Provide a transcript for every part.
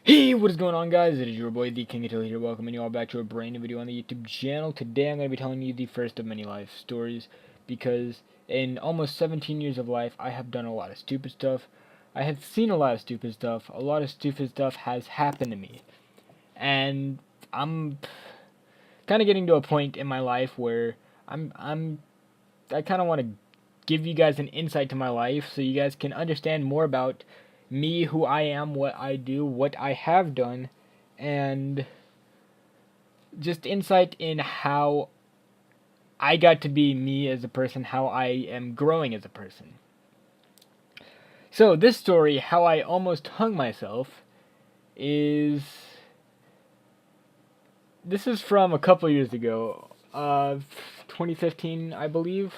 Hey, what is going on, guys? It is your boy, the King Attila here, welcoming you all back to a brand new video on the YouTube channel. Today I'm going to be telling you the first of many life stories, because in almost 17 years of life, I have done a lot of stupid stuff. I have seen a lot of stupid stuff. A lot of stupid stuff has happened to me. And I'm kind of getting to a point in my life where I kind of want to give you guys an insight to my life so you guys can understand more about me, who I am, what I do, what I have done, and just insight in how I got to be me as a person, how I am growing as a person. So, this story, how I almost hung myself, is. This is from a couple years ago, 2015, I believe.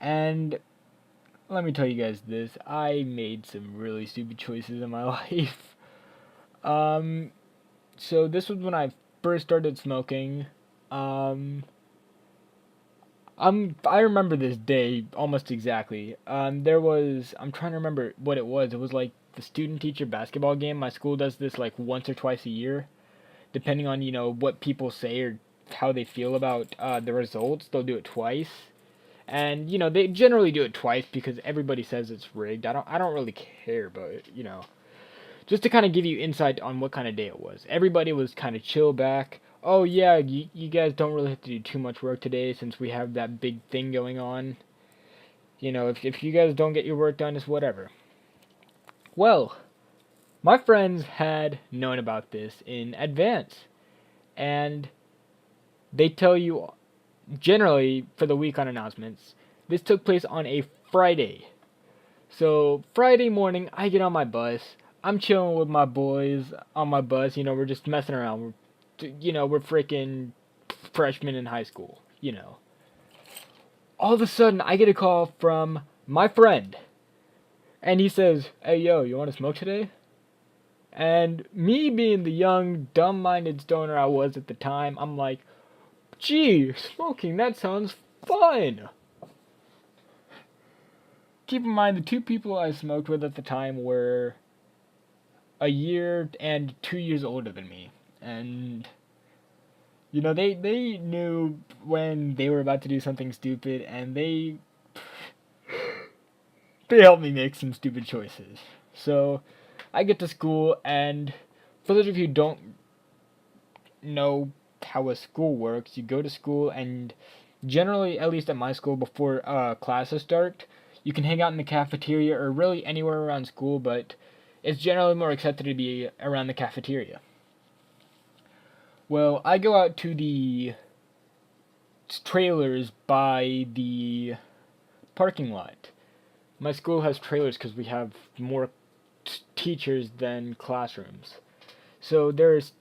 And let me tell you guys this, I made some really stupid choices in my life. Um, so this was when I first started smoking. Um, I remember this day almost exactly. I'm trying to remember what it was. It was like the student teacher basketball game. My school does this like once or twice a year, depending on, what people say or how they feel about the results. They'll do it twice. And, they generally do it twice because everybody says it's rigged. I don't really care, but, just to kind of give you insight on what kind of day it was. Everybody was kind of chill back. Oh yeah, you guys don't really have to do too much work today since we have that big thing going on. If you guys don't get your work done, it's whatever. Well, my friends had known about this in advance, and they tell you generally for the week on announcements. This took place on a Friday. So Friday morning, I get on my bus. I'm chilling with my boys on my bus. We're just messing around. We're freaking freshmen in high school. All of a sudden, I get a call from my friend, and he says, "Hey, yo, you want to smoke today?" And me being the young, dumb-minded stoner I was at the time, I'm like, "Gee, smoking, that sounds fun." Keep in mind, the two people I smoked with at the time were a year and 2 years older than me. And, they knew when they were about to do something stupid, and they helped me make some stupid choices. So, I get to school, and for those of you who don't know how a school works, you go to school, and generally, at least at my school, before classes start, you can hang out in the cafeteria or really anywhere around school, but it's generally more accepted to be around the cafeteria. Well, I go out to the trailers by the parking lot. My school has trailers because we have more teachers than classrooms. So there's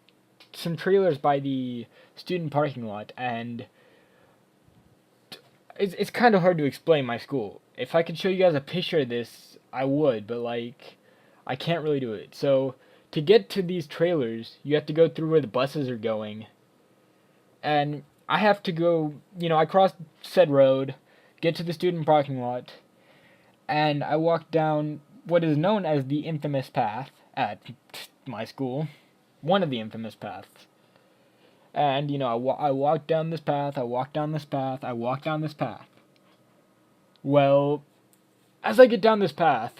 some trailers by the student parking lot, and it's kind of hard to explain my school. If I could show you guys a picture of this, I would, but like, I can't really do it. So to get to these trailers, you have to go through where the buses are going, and I have to go. I cross said road, get to the student parking lot, and I walk down what is known as the infamous path at my school, one of the infamous paths. And I walk down this path, I walk down this path, I walk down this path. Well, as I get down this path,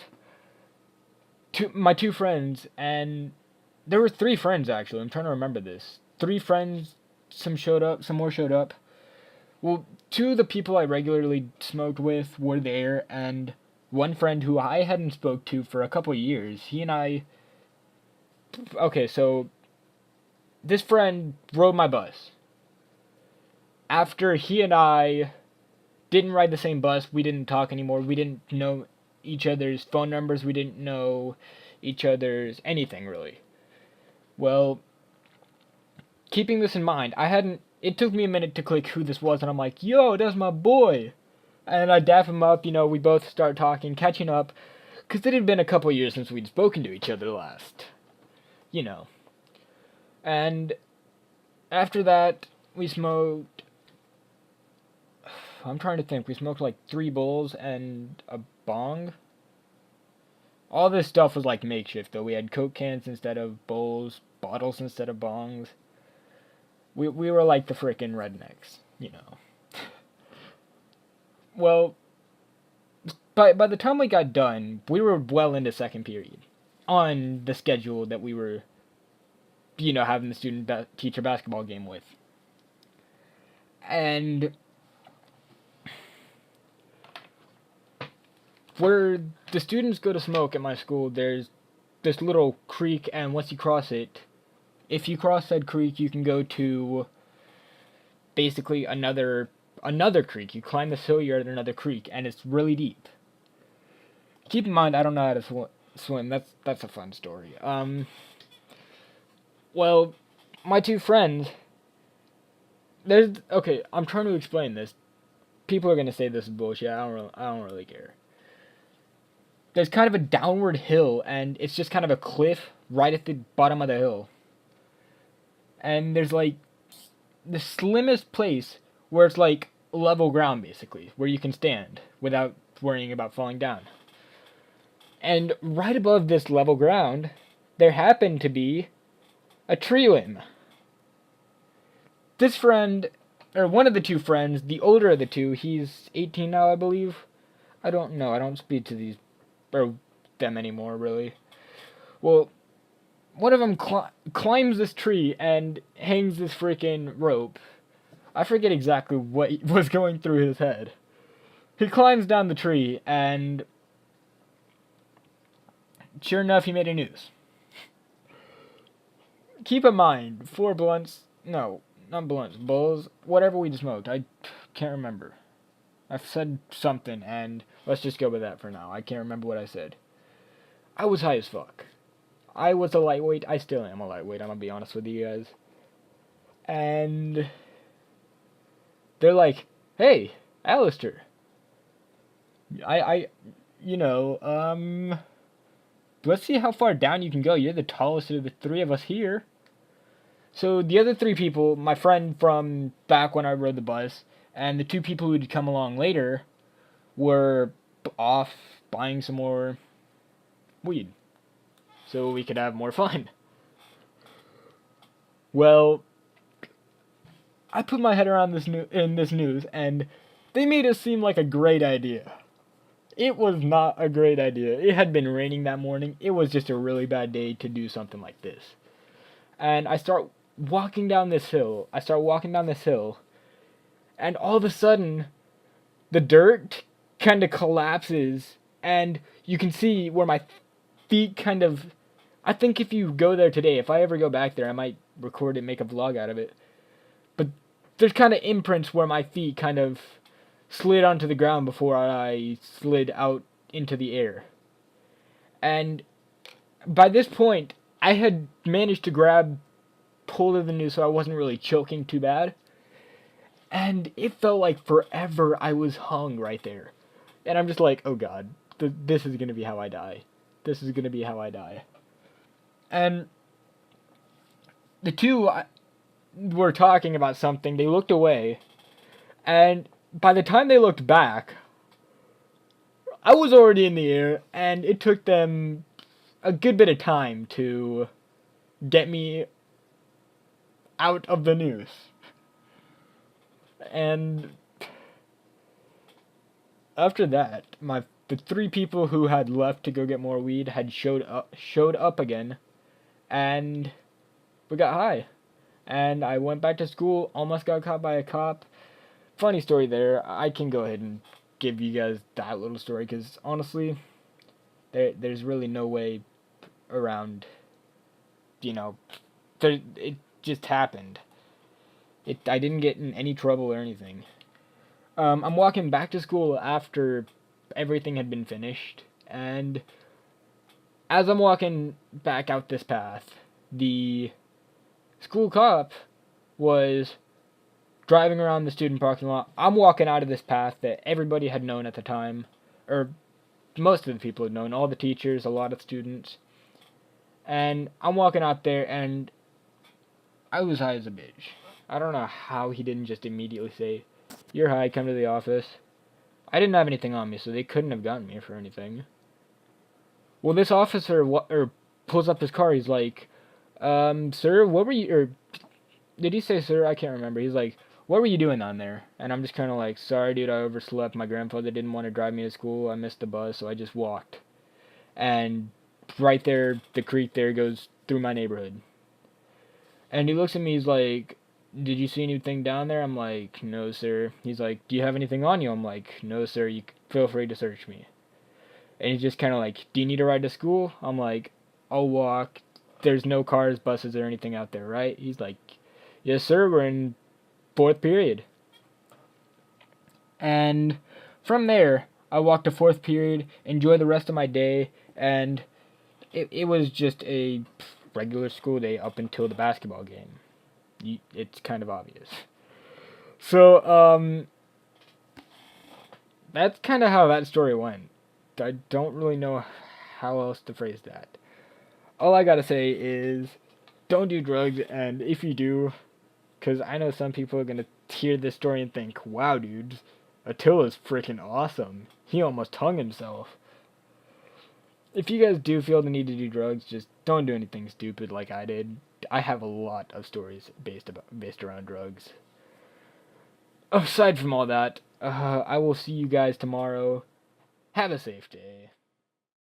my two friends, and there were three friends actually. I'm trying to remember this. Three friends, some more showed up. Well, two of the people I regularly smoked with were there, and one friend who I hadn't spoke to for a couple of years. He and I. Okay, so this friend rode my bus. After he and I didn't ride the same bus, we didn't talk anymore. We didn't know each other's phone numbers. We didn't know each other's anything really. Well, keeping this in mind, it took me a minute to click who this was, and I'm like, "Yo, that's my boy." And I dap him up, we both start talking, catching up, because it had been a couple years since we'd spoken to each other last. You know. And after that, we smoked. I'm trying to think. We smoked like 3 bowls and a bong. All this stuff was like makeshift though. We had Coke cans instead of bowls, bottles instead of bongs. We were like the frickin' rednecks, you know. Well, by the time we got done, we were well into second period on the schedule that we were, having the teacher basketball game with. And where the students go to smoke at my school, there's this little creek, and once you cross it, if you cross that creek, you can go to basically another creek. You climb this hill, you're at another creek, and it's really deep. Keep in mind, I don't know how to swim. That's a fun story. Well, my two friends. Okay. I'm trying to explain this. People are gonna say this is bullshit. I don't really care. There's kind of a downward hill, and it's just kind of a cliff right at the bottom of the hill. And there's like the slimmest place where it's like level ground, basically, where you can stand without worrying about falling down. And right above this level ground, there happened to be a tree limb. This friend, or one of the two friends, the older of the two, he's 18 now, I believe. I don't know. I don't speak to these or them anymore, really. Well, one of them climbs this tree and hangs this freaking rope. I forget exactly what was going through his head. He climbs down the tree, and sure enough, he made a noose. Keep in mind, 4 blunts, no, not blunts, bowls, whatever we smoked, I can't remember. I've said something, and let's just go with that for now. I can't remember what I said. I was high as fuck. I was a lightweight. I still am a lightweight, I'm gonna be honest with you guys. And they're like, hey, Alistair. I, you know, let's see how far down you can go. You're the tallest of the three of us here. So the other three people, my friend from back when I rode the bus, and the two people who'd come along later, were off buying some more weed, so we could have more fun. Well, I put my head around this news, and they made it seem like a great idea. It was not a great idea. It had been raining that morning. It was just a really bad day to do something like this. And I start walking down this hill. And all of a sudden, the dirt kind of collapses, and you can see where my feet kind of. I think if you go there today, if I ever go back there, I might record it, make a vlog out of it. But there's kind of imprints where my feet kind of slid onto the ground before I slid out into the air. And by this point, I had managed to grab hold of the noose so I wasn't really choking too bad. And it felt like forever I was hung right there. And I'm just like, oh god, this is going to be how I die. This is going to be how I die. And the two were talking about something. They looked away. And by the time they looked back, I was already in the air. And it took them a good bit of time to get me out of the noose. And after that, the three people who had left to go get more weed had showed up again, and we got high. And I went back to school, almost got caught by a cop. Funny story there. I can go ahead and give you guys that little story, because honestly, there's really no way around, it just happened. I didn't get in any trouble or anything. I'm walking back to school after everything had been finished, and as I'm walking back out this path, the school cop was driving around the student parking lot. I'm walking out of this path that everybody had known at the time, or most of the people had known, all the teachers, a lot of students. And I'm walking out there, and I was high as a bitch. I don't know how he didn't just immediately say, "You're high, come to the office." I didn't have anything on me, so they couldn't have gotten me for anything. Well, this officer pulls up his car. He's like, sir, what were you, or did he say sir? I can't remember. He's like, what were you doing on there? And I'm just kind of like, sorry, dude, I overslept. My grandfather didn't want to drive me to school. I missed the bus, so I just walked. And right there, the creek there goes through my neighborhood. And he looks at me, he's like, did you see anything down there? I'm like, no, sir. He's like, do you have anything on you? I'm like, no, sir. You feel free to search me. And he's just kind of like, do you need a ride to school? I'm like, I'll walk. There's no cars, buses, or anything out there, right? He's like, yes, sir. We're in fourth period. And from there, I walked to fourth period, enjoy the rest of my day, and it was just a regular school day up until the basketball game. It's kind of obvious. So, that's kind of how that story went. I don't really know how else to phrase that. All I gotta say is, don't do drugs, and if you do, because I know some people are gonna hear this story and think, wow, dude, Attila's freaking awesome. He almost hung himself. If you guys do feel the need to do drugs, just don't do anything stupid like I did. I have a lot of stories based around drugs. Aside from all that, I will see you guys tomorrow. Have a safe day.